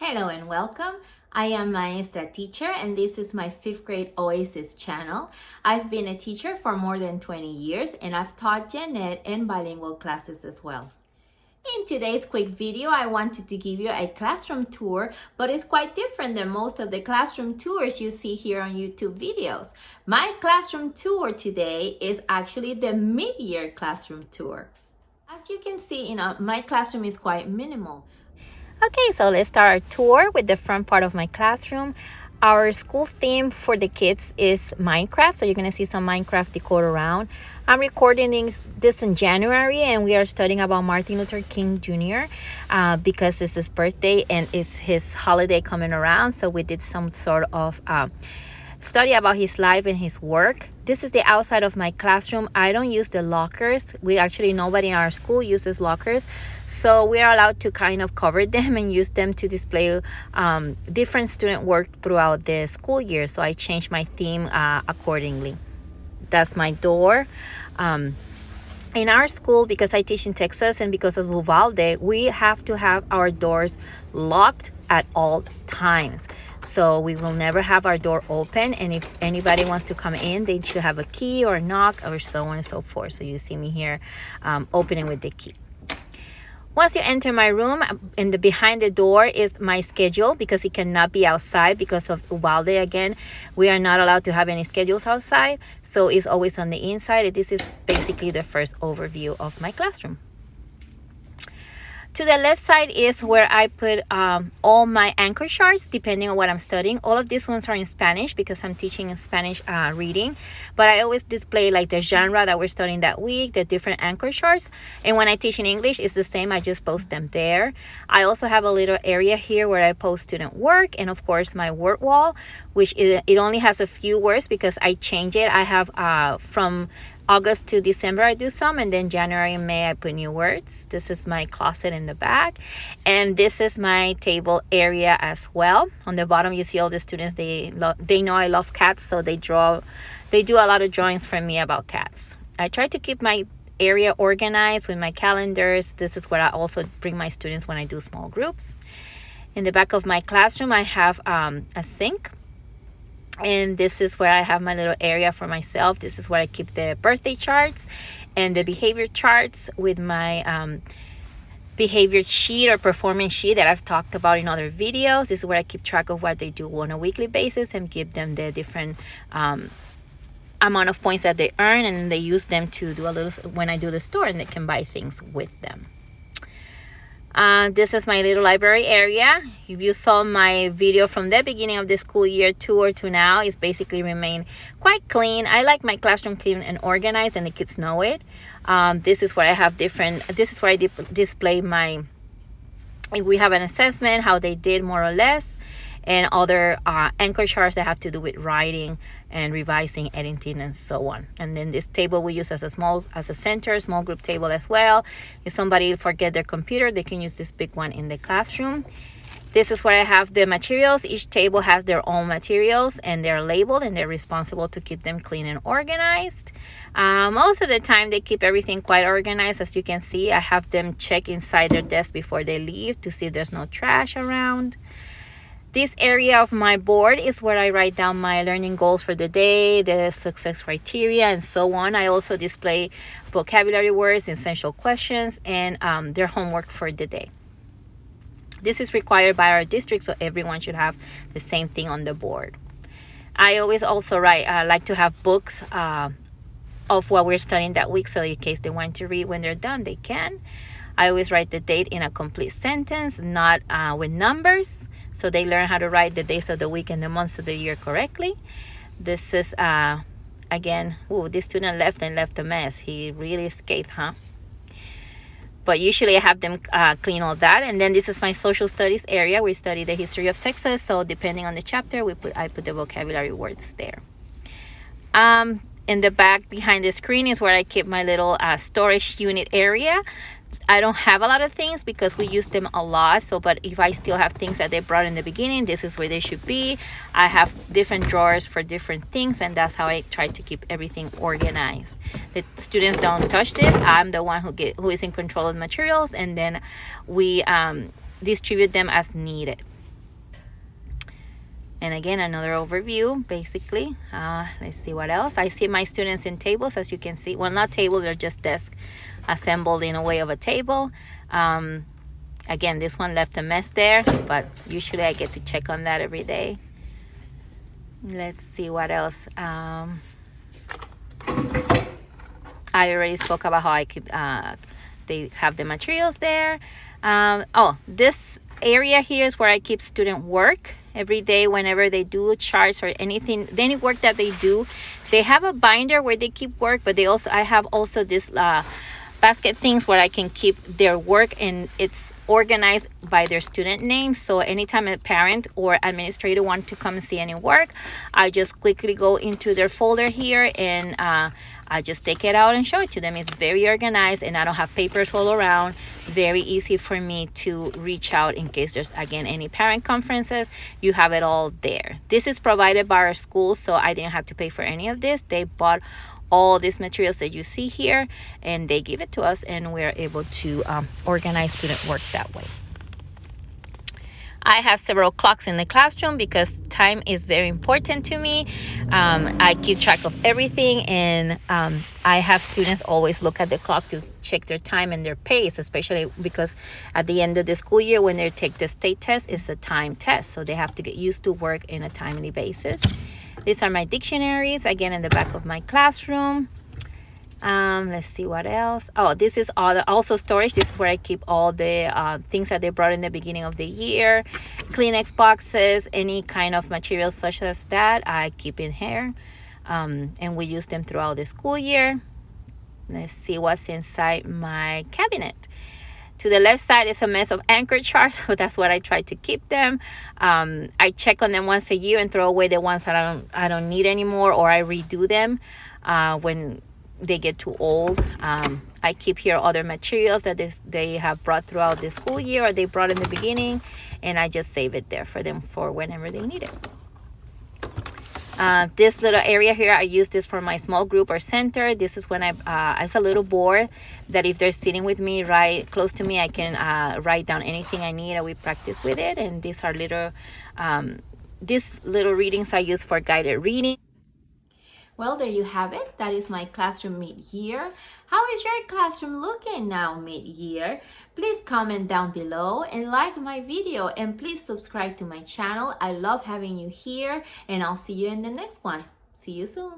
Hello and welcome. I am Maestra Teacher and this is my 5th grade Oasis channel. I've been a teacher for more than 20 years and I've taught gen ed and bilingual classes as well. In today's quick video, I wanted to give you a classroom tour, but it's quite different than most of the classroom tours you see here on YouTube videos. My classroom tour today is actually the mid-year classroom tour. As you can see, my classroom is quite minimal. Okay, so let's start our tour with the front part of my classroom. Our school theme for the kids is Minecraft, so you're gonna see some Minecraft decor around. I'm recording this in January and we are studying about Martin Luther King Jr. Because it's his birthday and it's his holiday coming around, so we did some sort of study about his life and his work. This is the outside of my classroom. I don't use the lockers. Nobody in our school uses lockers. So we are allowed to kind of cover them and use them to display different student work throughout the school year. So I changed my theme accordingly. That's my door. In our school, because I teach in Texas and because of Uvalde, we have to have our doors locked at all times. So we will never have our door open, and if anybody wants to come in, they should have a key or a knock or so on and so forth. So you see me here opening with the key. Once you enter my room, behind the door is my schedule, because it cannot be outside because of Uvalde. Again, we are not allowed to have any schedules outside, so it's always on the inside. This is basically the first overview of my classroom. To the left side is where I put all my anchor charts depending on what I'm studying. All of these ones are in Spanish because I'm teaching in Spanish reading, but I always display like the genre that we're studying that week, the different anchor charts. And when I teach in English, it's the same. I just post them there. I also have a little area here where I post student work, and of course my word wall, which it only has a few words because I change it. I have from August to December I do some, and then January and May I put new words. This is my closet in the back, and this is my table area as well. On the bottom you see all the students. They know I love cats, so they do a lot of drawings for me about cats. I try to keep my area organized with my calendars. This is where I also bring my students when I do small groups. In the back of my classroom I have a sink. And this is where I have my little area for myself. This is where I keep the birthday charts and the behavior charts with my behavior sheet or performance sheet that I've talked about in other videos. This is where I keep track of what they do on a weekly basis and give them the different amount of points that they earn, and they use them to do a little when I do the store, and they can buy things with them. This is my little library area. If you saw my video from the beginning of the school year tour to now, it's basically remained quite clean. I like my classroom clean and organized, and the kids know it. This is where I have this is where I display my, if we have an assessment, how they did more or less, and other anchor charts that have to do with writing and revising, editing, and so on. And then this table we use as a center, small group table as well. If somebody forget their computer, they can use this big one in the classroom. This is where I have the materials. Each table has their own materials, and they're labeled, and they're responsible to keep them clean and organized. Most of the time they keep everything quite organized. As you can see, I have them check inside their desk before they leave to see if there's no trash around. This area of my board is where I write down my learning goals for the day, the success criteria, and so on. I also display vocabulary words, essential questions, and their homework for the day. This is required by our district, so everyone should have the same thing on the board. I always also like to have books of what we're studying that week, so in case they want to read when they're done, they can. I always write the date in a complete sentence, not with numbers, so they learn how to write the days of the week and the months of the year correctly. This is, again, this student left a mess. He really escaped, huh? But usually I have them clean all that. And then this is my social studies area. We study the history of Texas, so depending on the chapter, I put the vocabulary words there. In the back behind the screen is where I keep my little storage unit area. I don't have a lot of things because we use them a lot. But if I still have things that they brought in the beginning, this is where they should be. I have different drawers for different things, and that's how I try to keep everything organized. The students don't touch this. I'm the one who is in control of the materials, and then we distribute them as needed. And again, another overview, basically. Let's see what else. I see my students in tables, as you can see. Well, not tables, they're just desks assembled in a way of a table. Again, this one left a mess there, but usually I get to check on that every day. Let's see what else. I already spoke about how I keep, they have the materials there. This area here is where I keep student work. Every day, whenever they do charts or anything, any work that they do, they have a binder where they keep work, but I have also this basket things where I can keep their work, and it's organized by their student name. So anytime a parent or administrator want to come and see any work, I just quickly go into their folder here and I just take it out and show it to them. It's very organized, and I don't have papers all around. Very easy for me to reach out in case there's, again, any parent conferences. You have it all there. This is provided by our school, so I didn't have to pay for any of this. They bought all these materials that you see here, and they give it to us, and we're able to organize student work that way. I have several clocks in the classroom because time is very important to me. I keep track of everything, and I have students always look at the clock to check their time and their pace, especially because at the end of the school year when they take the state test, it's a time test. So they have to get used to work in a timely basis. These are my dictionaries, again, in the back of my classroom. Let's see what else. This is also storage. This is where I keep all the things that they brought in the beginning of the year. Kleenex boxes, any kind of materials such as that, I keep in here. And we use them throughout the school year. Let's see what's inside my cabinet. To the left side is a mess of anchor charts, but that's what I try to keep them. I check on them once a year and throw away the ones that I don't need anymore, or I redo them when they get too old. I keep here other materials that they have brought throughout the school year, or they brought in the beginning, and I just save it there for them for whenever they need it. This little area here, I use this for my small group or center. This is when it's a little board that if they're sitting with me right close to me, I can write down anything I need, and we practice with it. And these are these little readings I use for guided reading. Well, there you have it. That is my classroom mid-year. How is your classroom looking now mid-year? Please comment down below and like my video, and please subscribe to my channel. I love having you here, and I'll see you in the next one. See you soon.